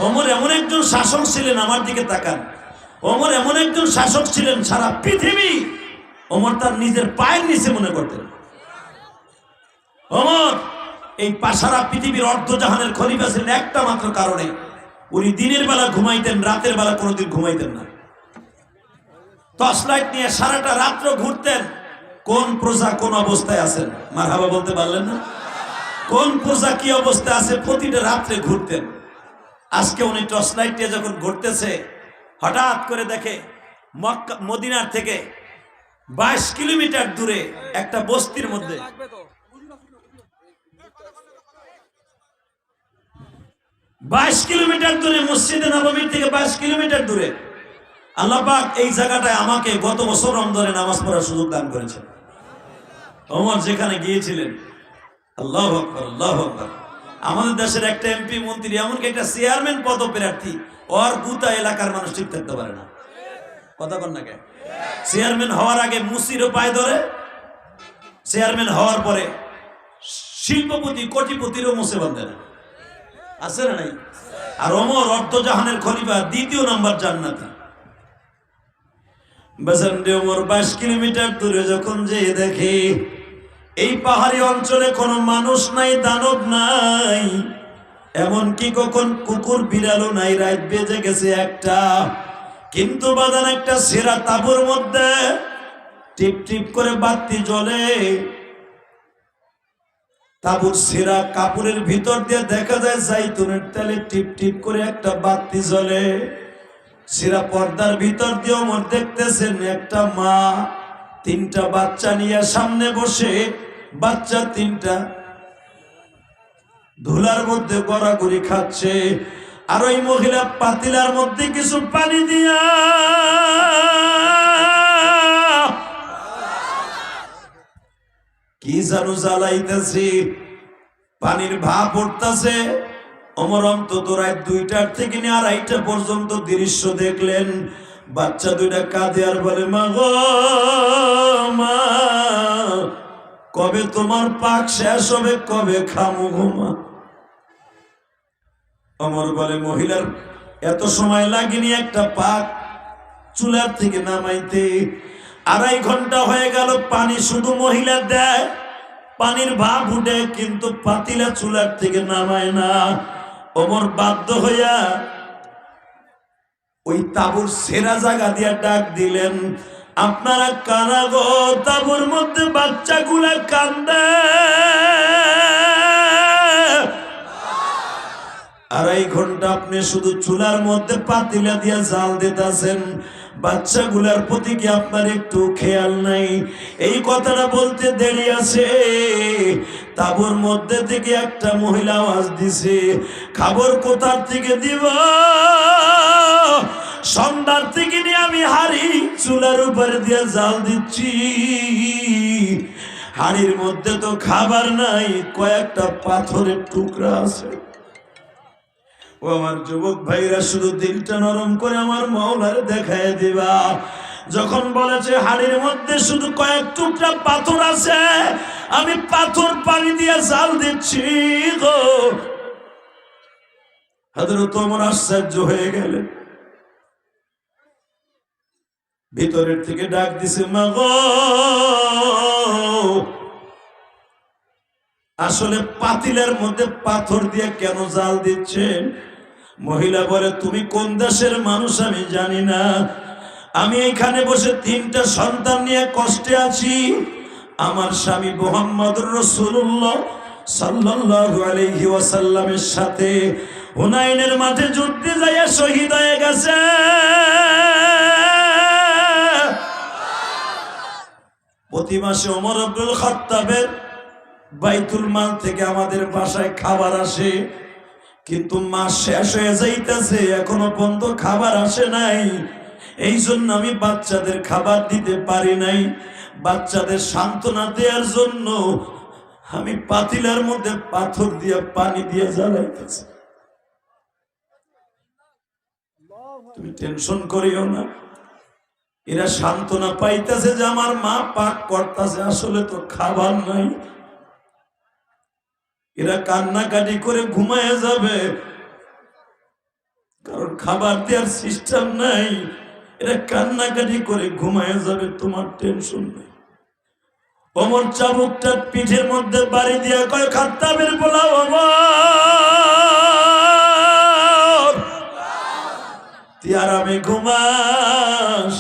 ওমর এমন একজন শাসক ছিলেন, আমার দিকে তাকান, ওমর এমন একজন শাসক ছিলেন সারা পৃথিবী ওমর তার নিজের পায়ের নিচে মনে করতেন। ওমর এই সারা পৃথিবীর অর্ধজাহানের খলিফা ছিলেন একটা মাত্র কারণে, উনি দিনের বেলা ঘুমাইতেন, রাতের বেলা কোনোদিন ঘুমাইতেন না। টর্চ লাইট নিয়ে সারাটা রাত্র ঘুরতেন, কোন প্রজা কোন অবস্থায় আছেন মারহাবা বলতে পারলেন না? কোন প্রজা কি অবস্থায় আছে প্রতিটা রাত্রে ঘুরতেন। আজকে উনি টর্চ লাইট দিয়ে যখন ঘুরতেছে, হঠাৎ করে দেখে মক্কা মদিনার থেকে 22 কিলোমিটার দূরে একটা বস্তির মধ্যে 22 কিলোমিটার দূরে, মসজিদে নববীর থেকে 22 কিলোমিটার দূরে আল্লাহ পাক এই জায়গাটায় আমাকে গত বছর রমজানে নামাজ পড়ার সুযোগ দান করেছেন। ওমর যেখানে গিয়েছিলেন, আল্লাহু আকবার, আল্লাহু আকবার, আমাদের দেশের একটা এমপি মন্ত্রী, এমনকি একটা চেয়ারম্যান পদপ্রার্থী, ওর গুতা এলাকার মানুষ ঠিক থাকতে পারে না। কথা বল না কেন? চেয়ারম্যান হওয়ার আগে মুসিরও পায় ধরে, চেয়ারম্যান হওয়ার পরে শিল্পপতি কোটিপতিরও মুছে বাঁধে না, আছে না নাই? আর ওমর অর্ধজাহানের খলিফা, দ্বিতীয় নাম্বার জান্নাতি। বাজারে ওমর 22 কিলোমিটার দূরে যখন যেয়ে দেখে এই পাহাড়ি অঞ্চলে কোনো মানুষ নাই, দানব নাই, এমনকি কখন কুকুর বিড়ালও নাই, রাত বেজে গেছে একটা, কিন্তু বাজান একটা সেরা তাঁবুর মধ্যে টিপ টিপ করে বাতি জ্বলে। তাঁবুর সেরা কাপড়ের ভিতর দিয়ে দেখা যায় জাইতুনের তেলে টিপ টিপ করে একটা বাতি জ্বলে। সেরা পর্দার ভিতর দিয়ে ওমর দেখতেছেন একটা মা 3টা বাচ্চা নিয়ে সামনে বসে, বাচ্চা 3টা ধুলার মধ্যে গড়াগড়ি খাচ্ছে, আর ওই মহিলা পাতিলার মধ্যে কিছু পানি দিয়া কি জানো জ্বালাইতেছে, পানির ভাপ উঠতেছে। ওমর অন্তত রাত 2টার থেকে নিয়ে 2:30টা পর্যন্ত দৃশ্য দেখলেন। বাচ্চা 2টা কাঁদে আর বলে, মা গো মা, কবে তোমার পাক শেষ হবে, কবে খামু ঘুমা? ওমর বলে, মহিলার এত সময় লাগেনি একটা পাক চুলার থেকে নামাইতে, 2.5 ঘন্টা হয়ে গেল, পানি শুধু মহিলা দেয়, পানির ভাপ উঠে, কিন্তু পাতিলা চুলার থেকে নামায় না। ওমর বাধ্য হইয়া ওই তাঁবুর সেরা জায়গা দিয়া ডাক দিলেন, আপনারা কারা গো? তাঁবুর মধ্যে বাচ্চাগুলা কান্দে। 2.5 ঘন্টা আপনি শুধু চুলার মধ্যে পাতিলা দিয়া জাল দিতেছেন, বাচ্চাগুলার প্রতি কি আপনার একটু খেয়াল নাই? এই কথাটা বলতে দেরি আছে, তাঁবুর মধ্যে থেকে একটা মহিলা আওয়াজ দিছে, খাবার কোথার থেকে দিব? সন্ধ্যার থেকে নিয়ে আমি হাড়ি চুলার উপরে দিয়ে জাল দিচ্ছি, হাড়ির মধ্যে তো খাবার নাই, কয়েকটা পাথরের টুকরা আছে। ও আমার যুবক ভাইরা, শুধু দিলটা নরম করে আমার মাওলার দেখায় দিবা। যখন বলেছে হাড়ির মধ্যে শুধু কয়েক টুকরা পাথর আছে, আমি পাথর পানি দিয়ে জাল দিচ্ছি গো। হযরত ওমর আশ্চর্য হয়ে গেলেন, ভিতরের থেকে ডাক দিছে, মা গো, আসলে পাতিলের মধ্যে পাথর দিয়ে কেন জাল দিচ্ছেন? মহিলা বলে, তুমি কোন দেশের মানুষ আমি জানি না, আমি এখানে বসে 3টা সন্তান নিয়ে কষ্টে আছি। আমার স্বামী মুহাম্মদুর রাসূলুল্লাহ সাল্লাল্লাহু আলাইহি ওয়াসাল্লামের সাথে হুনাইনের মাঠে যুদ্ধে যাইয়া শহীদ হয়ে গেছে। প্রতি মাসে ওমর আব্দুল খাত্তাবের বাইতুল মাল থেকে আমাদের বাসায় খাবার আসে, কিন্তু মাস শেষ হয়ে যাইতেছে, এখনো পর্যন্ত খাবার আসে নাই। এই জন্য আমি বাচ্চাদের খাবার দিতে পারি নাই। বাচ্চাদের সান্ত্বনা দেওয়ার জন্য আমি পাতিলার মধ্যে পাথর দিয়ে পানি দিয়ে জ্বালাইতেছি। তুমি টেনশন করিও না, এরা সান্ত্বনা পাইতেছে যে আমার মা পাক করতেছে, আসলে তো খাবার নাই। এরা কান্নাকাটি করে ঘুমায় যাবে, খাবার দেওয়ার সিস্টেম নাই, এরা কান্নাকাটি করে ঘুমায় যাবে, তোমার টেনশন নেই। ওমর চাবুকটা পিঠের মধ্যে বাড়ি দিয়া কয়, খাত্তাবের পোলাও ওমর, তুই আরামে ঘুমাস,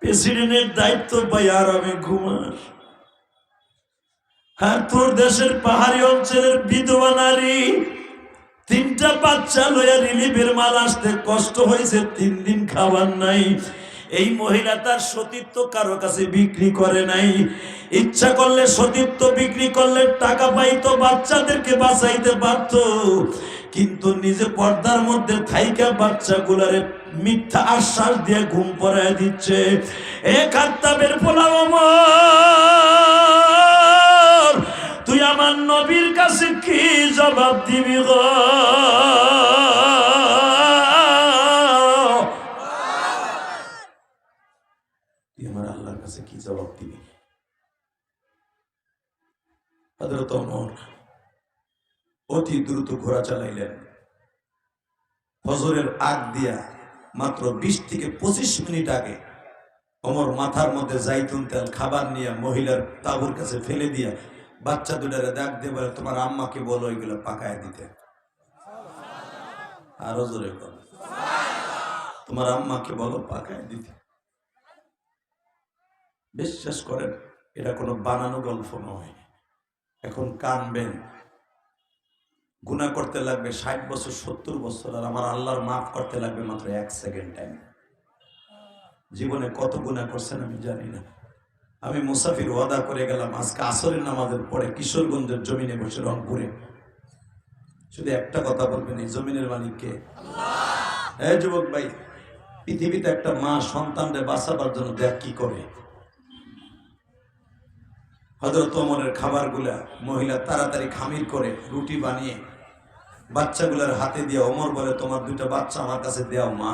প্রেসিডেন্টের দায়িত্ব পাই আরামে ঘুমাস। আর তোর দেশের পাহাড়ি অঞ্চলের বিধবা নারী 3টা বাচ্চা লইয়া রিলিফের মাল আসতে কষ্ট হয়েছে, 3 দিন খাবার নাই। এই মহিলা তার সতীত্ব কারো কাছে বিক্রি করে নাই। ইচ্ছা করলে সতীত্ব বিক্রি করলে টাকা পাইতো, বাচ্চাদেরকে বাঁচাইতে পারত, কিন্তু নিজে পর্দার মধ্যে থাইকা বাচ্চাগুলারে মিথ্যা আশ্বাস দিয়ে ঘুম পড়ায় দিচ্ছে। এ খাত্তাবের পোলাও ওমর, তুই আমার নবীর কাছে কি জবাব দিবি গো? তুই আমার আল্লাহর কাছে কি জবাব দিবি? হযরত ওমর অতি দ্রুত ঘোড়া চালাইলেন। ফজরের আগ দিয়া মাত্র 20 থেকে 25 মিনিট আগে ওমর মাথার মধ্যে জাইতুন তেল খাবার নিয়ে মহিলার তাঁবুর কাছে ফেলে দিয়া বাচ্চা দুটারে ডাক দিয়ে বলে, তোমার আম্মাকে বলো এগুলো পাকায় দিতে। আরো জোরে বল, তোমার আম্মাকে বলো পাকায় দিতে। বিশ্বাস করেন, এটা কোনো বানানো গল্প নয়। এখন কানবেন, গুনাহ করতে লাগবে 60 বছর 70 বছর, আর আমার আল্লাহর মাফ করতে লাগবে মাত্র 1 সেকেন্ড টাইম। জীবনে কত গুনাহ করছেন আমি জানি না। আমি মুসাফির ওয়াদা করে গেলাম, আজকে আসরের নামাজের পরে কিশোরগঞ্জের জমিনে বসে রংপুরে শুধু একটা কথা বলবেন, এই জমিনের মালিক কে? হ্যাঁ যুবক ভাই, পৃথিবীতে একটা মা সন্তানদের বাঁচাবার জন্য দেখ কি করে। হযরত ওমরের খাবারগুলা মহিলা তাড়াতাড়ি খামির করে রুটি বানিয়ে বাচ্চাগুলার হাতে দিয়ে ওমর বলে, তোমার 2টা বাচ্চা আমার কাছে দেও মা।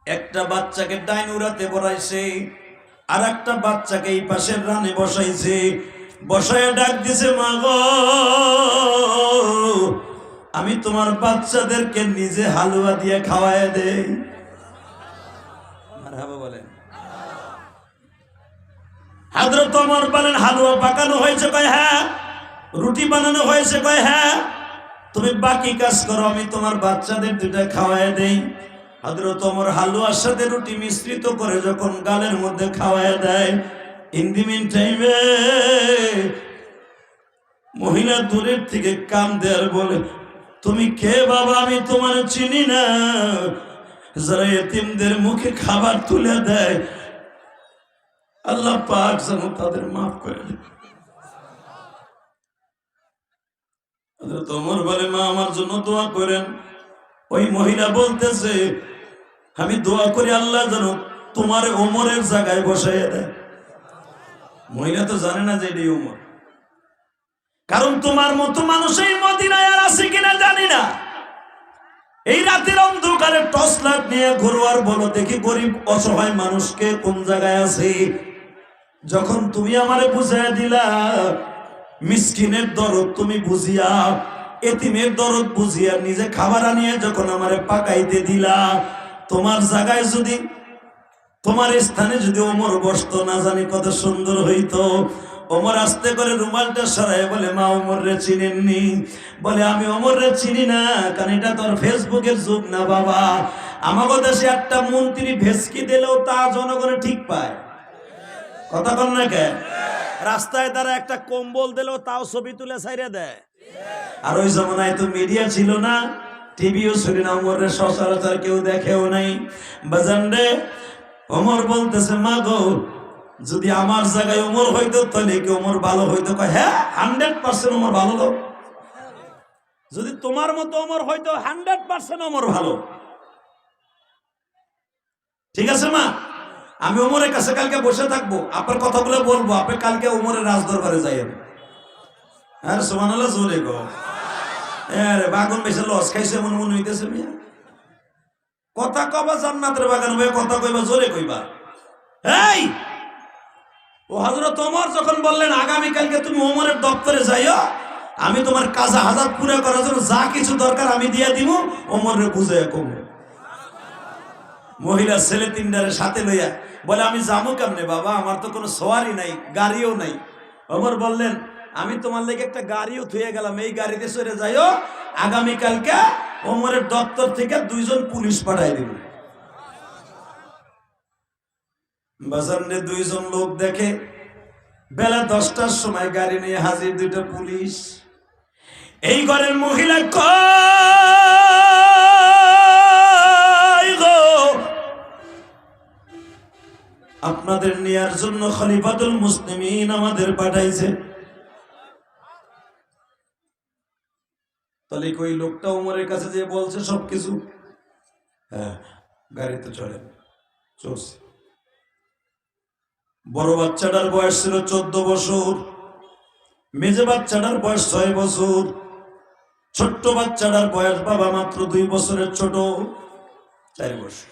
একটা বাচ্চাকে ডাইন উড়াতে বসাইছে, আর একটা বাচ্চাকে এই পাশের রানে বসাইছে। বসায় ডাক দিছে, মা গো, আমি তোমার বাচ্চাদেরকে নিজে হালুয়া দিয়ে খাওয়ায় দেই। মারহাবা বলেন। হযরত ওমর বলেন, হালুয়া পাকানো হয়েছে? কয় হ্যাঁ। রুটি বানানো হয়েছে? কয় হ্যাঁ। তুমি বাকি কাজ করো, আমি তোমার বাচ্চাদের 2টা খাওয়ায় দেই। হযরত ওমর হালুয়ার সাথে রুটি মিশ্রিত করে যখন গালের মধ্যে খাওয়ায় দেয়, ইন দি মিন টাইমে মহিলা দূরের থেকে কান্দে আর বলে, তুমি কে বাবা? আমি তোমার চিনি না। যারা এতিমদের মুখে খাবার তুলে দেয়, আল্লাহ পাক যেন তাদের মাফ করে দেয়। হযরত ওমর বলে, মা আমার জন্য দোয়া করেন। ওই মহিলা বলতেছে, আমি দোয়া করি আল্লাহ যেন তোমার ওমরের জায়গায় বসাইয়া দেয়। মহিলা তো জানে না যে এটাই ওমর, কারণ তোমার মতো মানুষ এই মদিনায় আর আছে কিনা জানি না। এই রাতের অন্ধকারে টর্চ লাইট নিয়ে ঘুরো আর বলো দেখি গরিব অসহায় মানুষকে কোন জায়গায় আছে। যখন তুমি আমারে বুঝাইয়া দিলা মিসকিনের দরদ তুমি বুঝিয়া, এতিমের দরদ বুঝিয়া নিজে খাবার আনিয়ে যখন আমারে পাকাইতে দিলা, তোমার জায়গায় যদি, তোমার স্থানে যদি ওমর বসতো, না জানি কত সুন্দর হইতো। ওমর আস্তে করে রুমালটা সরাই বলে, মা ওমর রে চিনেননি? বলে, আমি ওমর রে চিনি না, কারণ এটা তোর ফেসবুকের যুগ না বাবা। আমাদের দেশে একটা মন্ত্রী ভেসকি দিলেও তা জনগণে ঠিক পায়, কথা বল না কে? রাস্তায় তারা একটা কম্বল দিলেও তাও ছবি তুলে ছাইরে দেয়। আর ওই জমানায় তো মিডিয়া ছিল না, টিভিও ছিল না, ওমরের সচরাচর কেউ দেখেও নাই। বাজান রে, ওমর বলতেছে, মা গো, যদি আমার জায়গায় ওমর হইতো তাহলে কি ওমর ভালো হইতো? কয় হ্যাঁ, 100% ওমর ভালো লোক। যদি তোমার মতো ওমর হইতো 100% ওমর ভালো। ঠিক আছে মা, আমি ওমরের কাছে কালকে বসে থাকবো, আপনার কথাগুলো বলবো, আপনি কালকে ওমরের রাজদরবারে যাইয়েন। আর সুবহানাল্লাহ জোরে গো। আরে বাগুন বেশি লস খাইছে মনে মনে হইতেছে মিয়া। কথা কবা জান্নাতের বাগান হয়ে কথা কইবা, জোরে কইবা। এই ও হযরত ওমর যখন বললেন আগামী কালকে তুমি ওমরের দপ্তরে যাইও, আমি তোমার কাজা হাজার পুরা করার জন্য যা কিছু দরকার আমি দিয়ে দিব, ওমরে বুঝাইয়া কমে। মহিলা ছেলে তিনটারে সাথে লইয়া বলে আমি যাবো কেমনে বাবা, আমার তো কোনো সওয়ারি নাই, গাড়িও নাই। ওমর বললেন আমি তোমার লেগে একটা গাড়িও থুয়ে গেলাম, এই গাড়িতে চড়ে যাইও, আগামীকালকে ওমরের দপ্তর থেকে 2 জন পুলিশ পাঠাই দিব। বাজারে 2 জন লোক দেখে, বেলা 10টার সময় গাড়ি নিয়ে হাজির 2টা পুলিশ। এই ঘরের মহিলা কয় গো, আপনাদের নেয়ার জন্য খলিফাতুল মুসলিমিন আমাদের পাঠাইছে। তাহলে কই লোকটা ওমরের কাছে যে বলছে সবকিছু, হ্যাঁ গাড়িতে চলে চলছে। বড় বাচ্চাটার বয়স ছিল 14 বছর, মেজে বাচ্চাটার বয়স 6 বছর, ছোট্ট বাচ্চাটার বয়স বাবা মাত্র 2 বছরের ছোট, 4 বছর।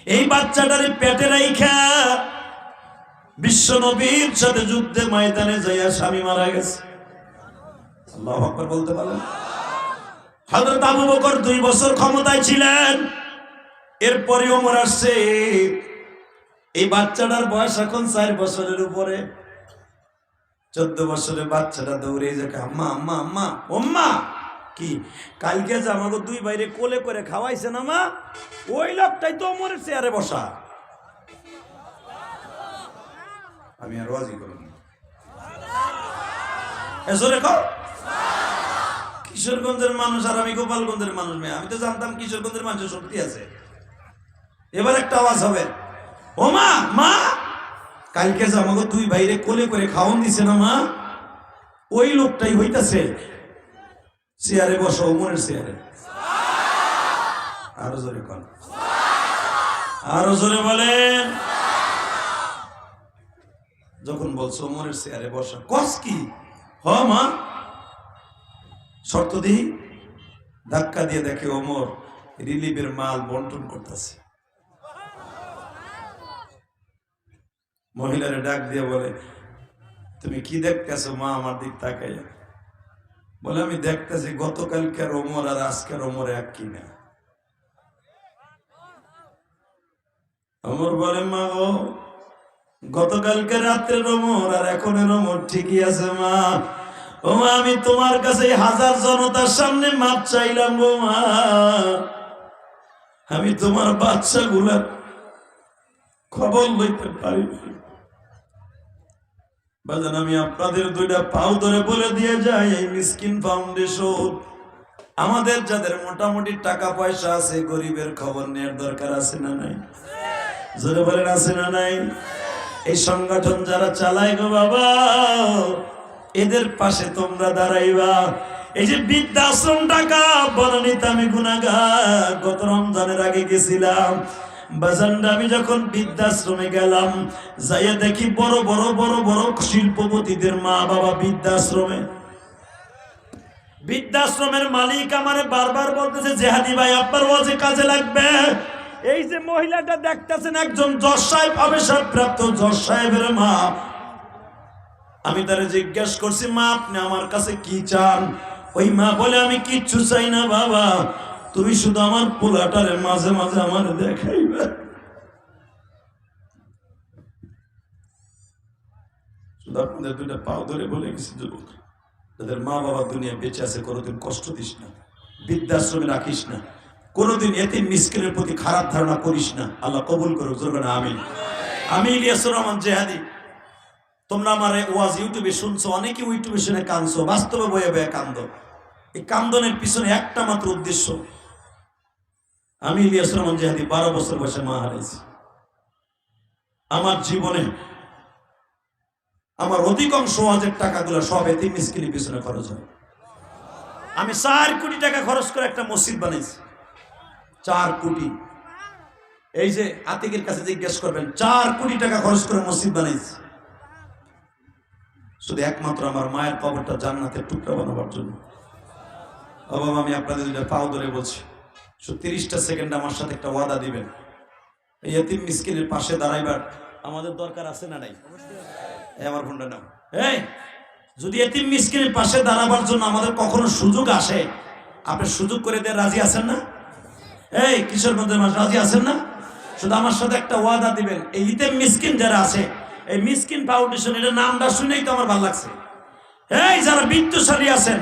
এই বাচ্চাটারে পেটে রাইখা বিশ্ব নবীর সাথে যুদ্ধে ময়দানে যাইয়া স্বামী মারা গেছে। আল্লাহু আকবার বলতে পারেন? হযরত আবু বকর 2 বছর ক্ষমতায় ছিলেন, এরপরে ওমর আসছে। এই বাচ্চাটার বয়স এখন 4 বছরের উপরে। 14 বছরের বাচ্চাটা দৌড়ে যায়, আম্মা আম্মা আম্মা ওম্মা, কি কালকে যে আমাকে 2 বাইরে কোলে করে খাওয়াইছে না মা, ওই লোকটাই তো ওমরের চেয়ারে বসা। আমি আর রাজি করব না। এসরে কও কিশোরগঞ্জের মানুষ আর আমি গোপালগঞ্জের মানুষ, আমি তো জানতাম কিশোরগঞ্জের মানুষের শক্তি আছে। এবার একটা আওয়াজ হবে, ও মা মা, কালকে যে আমাকে 2 বাইরে কোলে করে খাওয়ান দিছে না মা, ওই লোকটাই হইতাছে চেয়ারে বসা, ওমরের চেয়ারে। আরো জোরে কন, আরো জোরে বলেন। যখন বলছো ওমরের চেয়ারে বসা, কস কি? হ মা, শর্ত দিই। ধাক্কা দিয়ে দেখে ওমর রিলিফের মাল বন্টন করতেছে। মহিলারে ডাক দিয়ে বলে, তুমি কি দেখতেছো মা? আমার দিক তাকাইয়া বলে, আমি দেখতেছি গতকালকার ওমর আর আজকের ওমর এক কিনা। ওমর বলে, মা গো, গতকালকে রাত্রের ওমর আর এখনের ওমর ঠিকই আছে মা। ও মা, আমি তোমার কাছে 1000 জনতার সামনে মাপ চাইলাম গো মা, আমি তোমার বাচ্চাগুলার খবর লইতে পারি। বাজান, আমি আপনাদের 2টা পাও ধরে বলে দিয়ে যাই, এই মিসকিন ফাউন্ডেশন আমাদের যাদের মোটামুটি টাকা পয়সা আছে, গরিবের খবর নেওয়ার দরকার আছে না নাই? জোরে বলেন, আছে না নাই? এই সংগঠন যারা চালায় গো বাবা, এদের পাশে তোমরা দাঁড়াইবা। এই যে বৃদ্ধাশ্রম টাকা বনানীতে আমি গুনাহগার, গত রমজানের আগে গেছিলাম বাজানটা। আমি যখন বৃদ্ধাশ্রমে গেলাম, যাইয়া দেখি বড় বড় বড় বড় শিল্পপতিদের মা বাবা বৃদ্ধাশ্রমে। বৃদ্ধাশ্রমের মালিক আমারে বারবার বলতেছে, জেহাদি ভাই আপনার ওয়াজে কাজে লাগবে। এই যে মহিলাটা দেখতেছেন, একজন জজ সাহেব, অবসরপ্রাপ্ত জজ সাহেবের মা। আমি তারে জিজ্ঞেস করছি, মা আপনি আমার কাছে কি চান? ওই মা বলে, আমি কিচ্ছু চাই না বাবা, তুমি শুধু আমার পোলাটারে মাঝে মাঝে আমার দেখাইবে। শুধু আপনাদের 2টা পাও ধরে বলে গেছি, যুবক যাদের মা বাবা দুনিয়া বেঁচে আছে, কোনোদিন কষ্ট দিস না, বৃদ্ধাশ্রমে রাখিস না, কোনোদিন এতিম মিসকিনের প্রতি খারাপ ধারণা করিস না। আল্লাহ কবুল করুক, জোরে বলেন আমিন। আমি ইলিয়াসুর রহমান জেহাদি। তোমরা আমার ওয়াজ ইউটিউবে শুনছো, অনেকে ইউটিউবে শুনে কাঁদছো, বাস্তবে বয়ে বয়ে কান্দো। এই কান্দনের পিছনে একটা মাত্র উদ্দেশ্য, আমি ইলিয়াসুর রহমান জেহাদি 12 বছর বয়সে মা হারাইছি। আমার জীবনে আমার অধিকাংশ ওয়াজের টাকাগুলো সব এতিম মিসকিনের পিছনে খরচ হয়। আমি 4 কোটি টাকা খরচ করে একটা মসজিদ বানাইছি, 4 কোটি। এই যে আতিকের কাছে জিজ্ঞেস করবেন, 4 কোটি টাকা খরচ করে মসজিদ বানাইছি, শুধু একমাত্র আমার মায়ের কবরটা জান্নাতের টুকরা বানাবার জন্য। বাবা, আমি আপনাদের 2টা পাও ধরে বলছি, 30টা সেকেন্ড আমার সাথে একটা ওয়াদা দিবেন। এই এতিম মিসকিনের পাশে দাঁড়াইবার আমাদের দরকার আছে না নাই? আমার ফোনটা নাও। এই যদি এতিম মিসকিনের পাশে দাঁড়াবার জন্য আমাদের কখনো সুযোগ আসে, আপনি সুযোগ করে দিয়ে রাজি আছেন না? এই কিশোরগঞ্জের মানুষ রাজি আছেন না? শুধু আমার সাথে একটা ওয়াদা দিবেন, এই ইতিম মিসকিন যারা আছে, এই মিসকিন ফাউন্ডেশন, এটা নামটা শুনেই তো আমার ভালো লাগছে। এই যারা বিত্তশালী আছেন,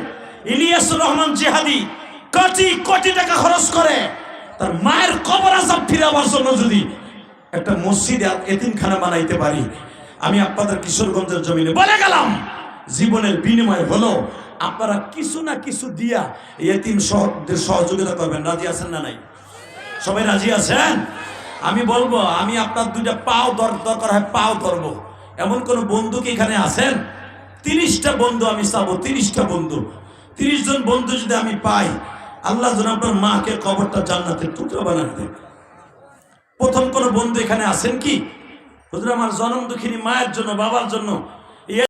ইলিয়াসুর রহমান জিহাদি কোটি কোটি টাকা খরচ করে তার মায়ের কবর আযাব ফিরাবার জন্য যদি একটা মসজিদ আর এতিমখানা বানাইতে পারি, আমি আপনাদের কিশোরগঞ্জের জমিনে বলে গেলাম, জীবনের বিনিময় হলো আপনারা কিছু না কিছু দিয়া এতিম সহদের সহযোগিতা করবেন। রাজি আছেন না নাই? সবাই রাজি আছেন? আমি বলবো, আমি আপনার দুইটা পাও দরকার হয় পাও ধরবো। এমন কোন বন্ধু কি এখানে আছেন? 30টা বন্ধু আমি চাবো, 30টা বন্ধু, 30 জন বন্ধু যদি আমি পাই, আল্লাহ যেন আপনার মাকে কবরটা জান্নাতের টুকরা বানান দেন। প্রথম কোন বন্ধু এখানে আছেন কি? হুজুর আমার জনম দুঃখিনী মায়ের জন্য, বাবার জন্য